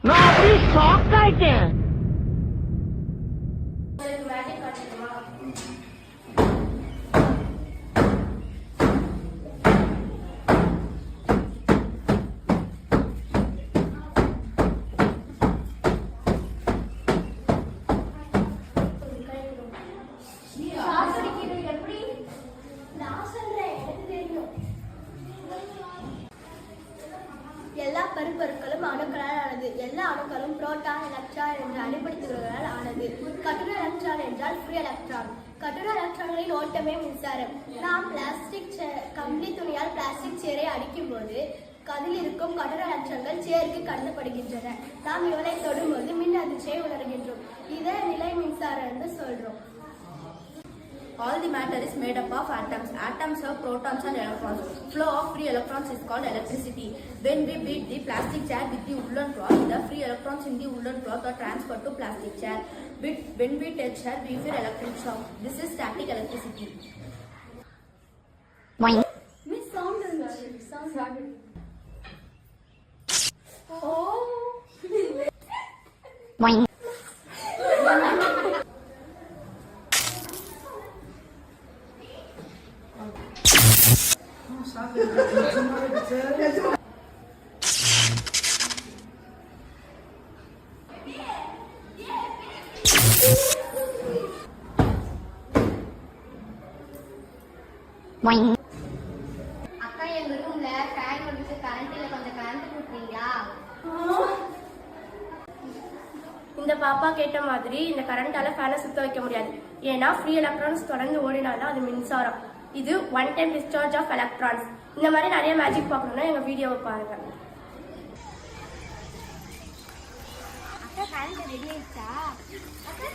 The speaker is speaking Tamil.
நான் அப்படியே ஷாக் ஆயிட்டேன். எல்லா பருப்பொருட்களும் அணுக்களால் ஆனது. எல்லா அணுக்களும் புரோட்டான், எலக்ட்ரான் என்ற அணுப்படுத்துகளால் ஆனது. கட்டுரை எலக்ட்ரான் என்றால் ஃப்ரீ எலக்ட்ரான். கட்டுரை எலக்ட்ரான்களின் ஓட்டமே மின்சாரம். நாம் பிளாஸ்டிக் கம்பளி துணியால் பிளாஸ்டிக் சேரை அடிக்கும் போது அதில் இருக்கும் கட்டுரை எலக்ட்ரான்கள் சேருக்கு கடத்தப்படுகின்றன. நாம் இவனை தொடும்போது மின் அதிர்ச்சியை உணர்கின்றோம். இதை நிலை மின்சாரம் என்று சொல்றோம். All the matter is made up of atoms. Atoms have protons and electrons. Flow of free electrons is called electricity. When we beat the plastic chair with the woolen cloth, the free electrons in the woolen cloth are transferred to plastic chair. When we touch air, we feel electric shock. This is static electricity. Miss sound sound. Oh. அக்கா எங்க ரூம்ல ஃபேன் ஓடிச்சு, கரண்ட் இல்ல, கொஞ்சம் கரண்ட் கொடுக்குறீங்களா? இந்த பாப்பா கேட்ட மாதிரி இந்த கரண்டால ஃபேனை சுத்த வைக்க முடியாது. ஏன்னா ஃப்ரீ எலக்ட்ரான்ஸ் தொடர்ந்து ஓடினாலும் அது மின்சாரம். இது one time discharge of electrons. இந்த மாதிரி நிறைய மேஜிக் பார்க்கணும்னா எங்க வீடியோவை பாருங்க. அக்கா கரண்ட் ரெடி ஆயிடுச்சா? அக்கா